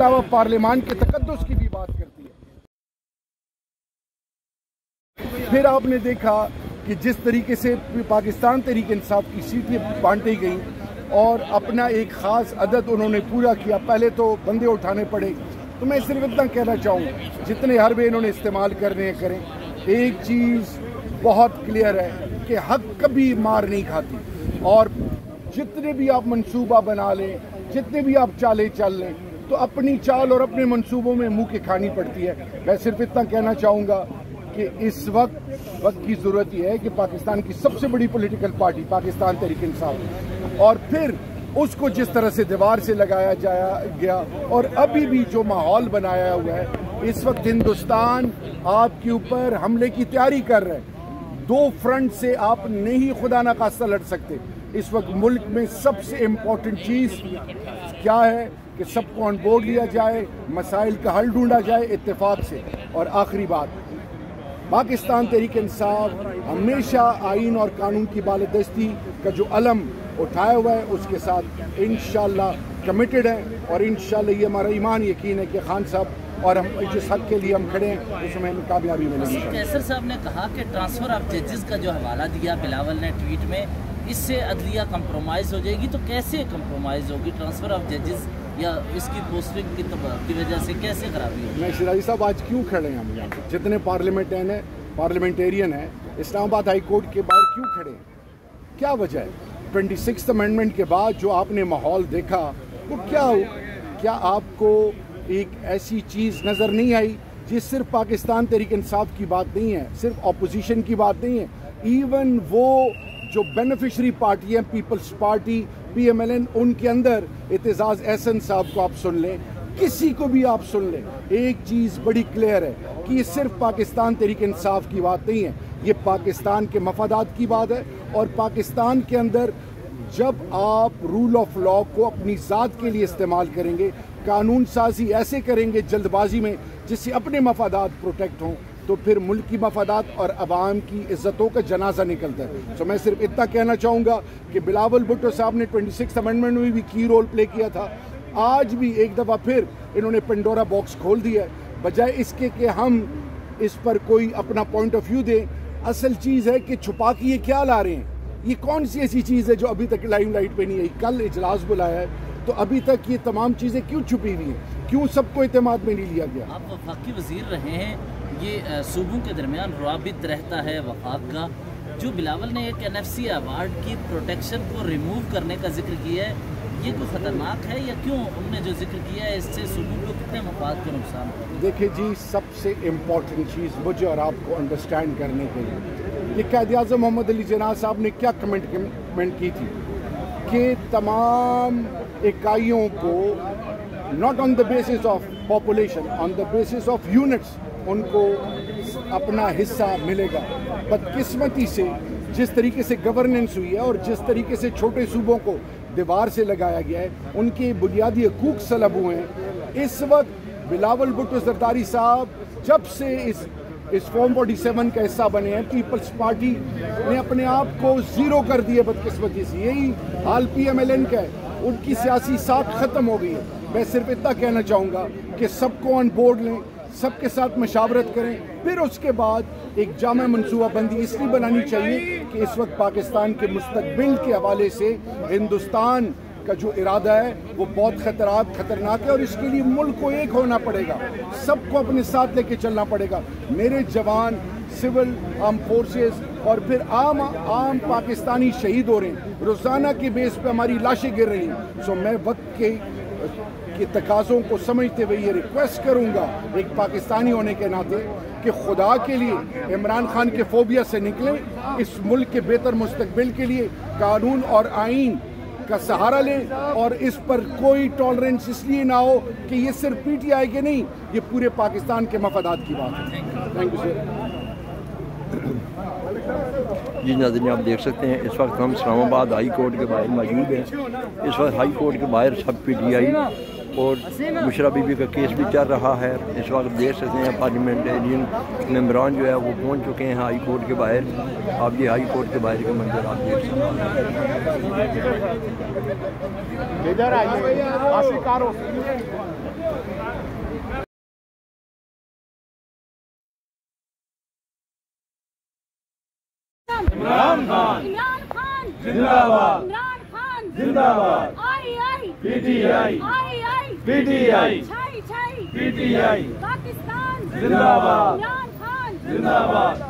अलावा पार्लियामान के तकद्दुस की भी बात करती है। फिर आपने देखा कि जिस तरीके से पाकिस्तान तहरीक इंसाफ की सीटें बांटी गई और अपना एक ख़ास अदद उन्होंने पूरा किया, पहले तो बंदे उठाने पड़े। तो मैं सिर्फ इतना कहना चाहूँगा, जितने हरबे इन्होंने इस्तेमाल करने हैं करें। एक चीज़ बहुत क्लियर है कि हक कभी मार नहीं खाती, और जितने भी आप मंसूबा बना लें, जितने भी आप चालें चल लें, तो अपनी चाल और अपने मंसूबों में मुँह की खानी पड़ती है। मैं सिर्फ इतना कहना चाहूँगा कि इस वक्त की ज़रूरत यह है कि पाकिस्तान की सबसे बड़ी पॉलिटिकल पार्टी पाकिस्तान तहरीक इंसाफ, और फिर उसको जिस तरह से दीवार से लगाया गया और अभी भी जो माहौल बनाया हुआ है, इस वक्त हिंदुस्तान आपके ऊपर हमले की तैयारी कर रहा है। दो फ्रंट से आप नहीं खुदा ना खास्ता लड़ सकते। इस वक्त मुल्क में सबसे इम्पोर्टेंट चीज़ क्या है कि सबको ऑन बोर्ड लिया जाए, मसाइल का हल ढूंढा जाए इत्तेफाक से। और आखिरी बात, पाकिस्तान तहरीक इंसाफ हमेशा आइन और कानून की बालादस्ती का जो अलम उठाया हुआ है उसके साथ इंशाअल्लाह कमिटेड है, और इंशाअल्लाह ये हमारा ईमान यकीन है कि खान साहब और हम जिस हक के लिए हम खड़े हैं उसमें हमें कामयाबी मिलेगी। कैसर साहब ने कहा कि ट्रांसफ़र ऑफ जजेस का जो हवाला दिया बिलावल ने ट्वीट में, इससे अदलिया कंप्रोमाइज़ हो जाएगी। तो कैसे कंप्रोमाइज़ होगी ट्रांसफ़र ऑफ जजेस, या इसकी पोस्टिंग की वजह से कैसे खराबी होगी? मैं शिराजी साहब आज क्यों खड़े हैं हम यहाँ पे, जितने पार्लियामेंटेरियन हैं इस्लामाबाद हाई कोर्ट के बाहर क्यों खड़े हैं, क्या वजह है? 26th अमेंडमेंट के बाद जो आपने माहौल देखा वो क्या आपको एक ऐसी चीज़ नज़र नहीं आई जिस सिर्फ पाकिस्तान तहरीक इंसाफ की बात नहीं है, सिर्फ अपोजिशन की बात नहीं है, इवन वो जो बेनिफिशरी पार्टी है पीपल्स पार्टी PMLN, उनके अंदर एतजाज़ एहसन साहब को आप सुन लें, किसी को भी आप सुन लें, एक चीज़ बड़ी क्लियर है कि ये सिर्फ पाकिस्तान तहरीक इंसाफ की बात नहीं है, ये पाकिस्तान के मफादात की बात है। और पाकिस्तान के अंदर जब आप रूल ऑफ लॉ को अपनी ज़ात के लिए इस्तेमाल करेंगे, कानून साजी ऐसे करेंगे जल्दबाजी में जिससे अपने मफादात प्रोटेक्ट हों, तो फिर मुल्क की मफादात और अवाम की इज़्ज़तों का जनाजा निकलता है। तो मैं सिर्फ इतना कहना चाहूँगा कि बिलावल भुट्टो साहब ने 26th अमेंडमेंट में भी की रोल प्ले किया था, आज भी एक दफ़ा फिर इन्होंने पेंडोरा बॉक्स खोल दिया है। बजाय इसके कि हम इस पर कोई अपना पॉइंट ऑफ व्यू दें, असल चीज़ है कि छुपा के ये क्या ला रहे हैं, ये कौन सी ऐसी चीज़ है जो अभी तक लाइमलाइट पे नहीं आई। कल इजलास बुलाया है तो अभी तक ये तमाम चीज़ें क्यों छुपी हुई हैं, क्यों सबको एतमाद में नहीं लिया गया? आप वफाकी वज़ीर रहे हैं, ये सूबों के दरमियान रवाबित रहता है वफाक का। जो बिलावल ने एक NFC अवार्ड की प्रोटेक्शन को रिमूव करने का जिक्र किया है, ये कोई ख़तरनाक है या क्यों उन्होंने जो जिक्र किया है इससे सूबों को कितने मफाद का नुकसान होगा? देखिए जी, सबसे इम्पोर्टेंट चीज़ मुझे और आपको अंडरस्टैंड करने के लिए, ये कायद-ए-आज़म मोहम्मद अली जिन्ना साहब ने क्या कमेंट की थी कि तमाम इकाइयों को not on the basis of population, on the basis of units उनको अपना हिस्सा मिलेगा। बदकिस्मती से जिस तरीके से गवर्नेंस हुई है और जिस तरीके से छोटे सूबों को दीवार से लगाया गया है, उनके बुनियादी हकूक सलब हुए हैं। इस वक्त बिलावल भुट्टो जरदारी साहब जब से इस फॉर्म 47 का हिस्सा बने हैं, पीपल्स पार्टी ने अपने आप को ज़ीरो कर दिया बदकिस्मती से। यही हाल PMLN का है, उनकी सियासी साख ख़त्म हो गई है। मैं सिर्फ इतना कहना चाहूँगा कि सबको ऑन बोर्ड लें, सबके साथ मशावरत करें, फिर उसके बाद एक जामा मनसूबाबंदी इसलिए बनानी चाहिए कि इस वक्त पाकिस्तान के मुस्तकबिल के हवाले से हिंदुस्तान का जो इरादा है वो बहुत खतरनाक है, और इसके लिए मुल्क को एक होना पड़ेगा, सबको अपने साथ लेके चलना पड़ेगा। मेरे जवान, सिविल आर्म फोर्सेस और फिर आम पाकिस्तानी शहीद हो रहे हैं, रोज़ाना के बेस पे हमारी लाशें गिर रही हैं। सो मैं वक्त के तकाज़ों को समझते हुए ये रिक्वेस्ट करूँगा एक पाकिस्तानी होने के नाते कि खुदा के लिए इमरान खान के फोबिया से निकलें, इस मुल्क के बेहतर मुस्तकबिल के लिए कानून और आइन का सहारा लें, और इस पर कोई टॉलरेंस इसलिए ना हो कि ये सिर्फ PTI के नहीं, ये पूरे पाकिस्तान के मफादात की बात है। Thank you sir. जी नाज़रीन, आप देख सकते हैं इस वक्त हम इस्लामाबाद हाई कोर्ट के बाहर मौजूद हैं। इस वक्त हाई कोर्ट के बाहर सब PTI اور بشرا بی بی کا کیس بھی چل رہا ہے. اس وقت دیکھ سکتے ہیں پارلیمنٹرین ممبران جو ہے وہ پہنچ چکے ہیں ہائی کورٹ کے باہر. آپ یہ ہائی کورٹ کے باہر کے منظر آپ دیکھ سکتے ہیں. عمران خان زندہ باد. عمران خان زندہ باد. آئی آئی پی ٹی آئی. آئی آئی پی ٹی آئی. چھائی چھائی پی ٹی آئی. پاکستان زندہ باد. عمران خان زندہ باد.